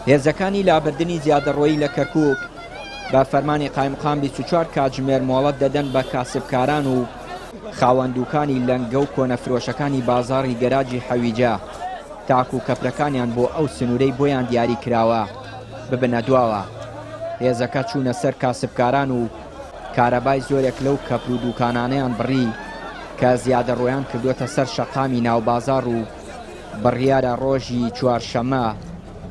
هێزەکانی لابردنی زیادەڕۆیی لە کەرکووک بە فەرمانی قایمقام 24 کاتژمێر مۆڵەت دەدەن بە کاسبکاران و خاوەندووکانی لەنگە و کۆنەفرۆشەکانی بازاڕی گەراجی حەویجە تاکو و کەپرەکانیان بۆ ئەو سنوورەی بۆیان دیاری کراوە ببنە دواوە. هێزەکە چوونە سەر کاسبکاران و کارەبای زۆرێک لەو کەپر و دوکانانەیان بڕی کە زیادەڕۆیان کردوێتە سەر شەقامی ناوبازاڕ و بڕیارە ڕۆژی چوارشەمە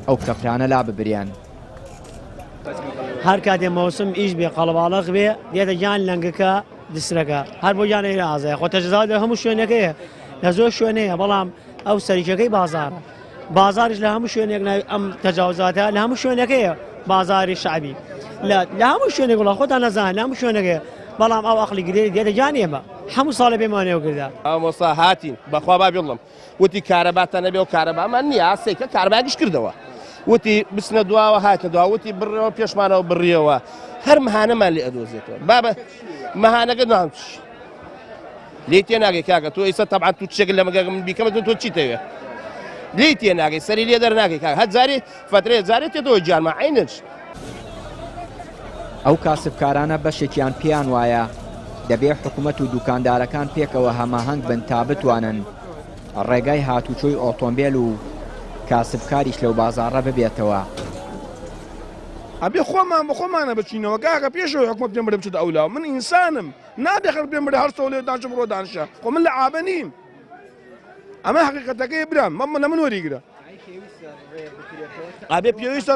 ئەو کەپرانە لا ببرێن. هەر کاتێ مەوسم ئیش بێ قەڵەباڵغ بێ دێتە گیان لەنگەکە دسرەکە هەر بۆ گیانە ئازایە خۆ تەجەزات لە هەموو شوێنەکەیە لە زۆر شوێنەیە بەڵام ئەو سەریکەکەی بازارە بازاریش لە هەموو شوێنێک ئەم تەجاوزاتە لە هەموو شوێنەکەیە بازاری شعبی لە هەموو شوێنێک وڵا خۆتان نەزانن لە هەموو شوێنەکەیە بەڵام ئەو عەقڵی گرێ دێتە گیان ئێمە هەموو ساڵە پێمانەوە گردا ئامۆسا هاتین بەخوا با بڵم وتی کارەباتە نەبێ و کارەبامان نییە ئاسێکە کارەباگیش کردەوە وتی بچنە دواوە هاتە دوا وتی بڕەوە پێشمانەوە بڕیەوە هەر مەهانەمان لێ ئەدۆزێتەوە بابە مەهانەکە ناوچ لێ تێ ناگەی کاکە تۆ ئێستا تەبعان تو چێک لە مەگەم بیکەمە تۆ چیتەوێ لێ تێ ناگەی سەری لێ دەرناگەی کاکە هەر جارێ فترەیە جارێت تێتەوە گیانمە عینش. ئەو کاسبکارانە بەشێکیان پێیان وایە دەبێ حکوومەت و دوکاندارەکان پێکەوە هەماهەنگ بن تا بتوانن ڕێگای هاتوچۆی ئۆتۆمبیل و کاسبکاریش لەو بازاڕە ببێتەوە. ئەبێ خۆمان بە خۆمانە بچینەوە کاکە پێشەوە حکومەت پێم بڵێ بچێتە ئەولا من ئینسانم نابێ خەڵک پێم بڵێ هەر سەو لێ دانشە بڕۆ دانشە خۆ من لە عابە نیم ئەمە حەقیقەتەکەی برام لە من وەریگرە ئەبێ پێویستە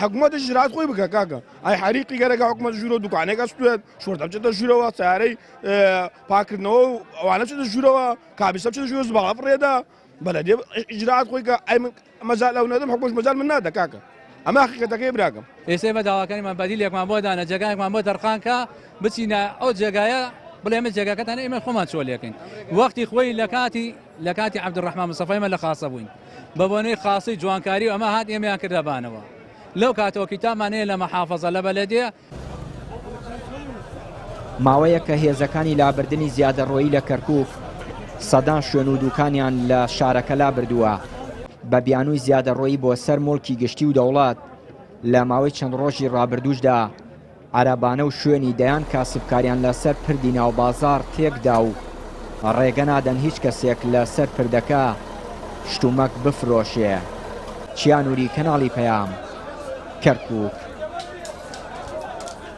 حکوومەتە ژرات خۆی بکە کاکە ئای حریقی گەرەکە حکوومەت ژوورە دوکانێکە سوێت شۆرتە بچێتە ژوورەوە سیارەی پاکردنەوە و ئەوانە بچێتە ژوورەوە کابیسە بچێتە ژوورە زباڵە ڕێدا بەلەدێ ئیجرات خۆی کە ئەی مەجال ئەو نەدەم حکومەت مەجال من نادە کاکە ئەمە حقیقەتەکەی براکەم. ئێستا بە داواکاریمان بەدیلێکمان بۆ دانە جێگایەکمان بۆ دەرخانکە بچینە ئەو جێگایە بڵێمە جێگاکەتان ئێمە خۆمان چۆلێکین وەختی خۆی لە کاتی عەبدوڕەحمان مستەفایمە لە خاسە بووین بە بۆنەی خاسی جوانکاری و ئەمە هات ئێمەیان کردەبانەوە لەو کاتەوە کتابمان هەیە لە مەحافەزە لە بەلەدێ. ماوەیە کە هێزەکانی لابردنی زیادەڕۆیی لە کەرکووک سەدان شوێن و دوکانیان لە شارەکە لا بردووە بە بیانووی زیادەڕۆیی بۆ سەر مڵکی گشتی و دەوڵات لە ماوەی چەند ڕۆژی ڕابردووشدا عەرەبانە و شوێنی دەیان کاسبکاریان لەسەر پردی ناوبازاڕ تێکدا و ڕێگە نادەن هیچ کەسێک لەسەر پردەکە شتومەک بفرۆشێ. چیانووری کەناڵی پەیام کەرکووک.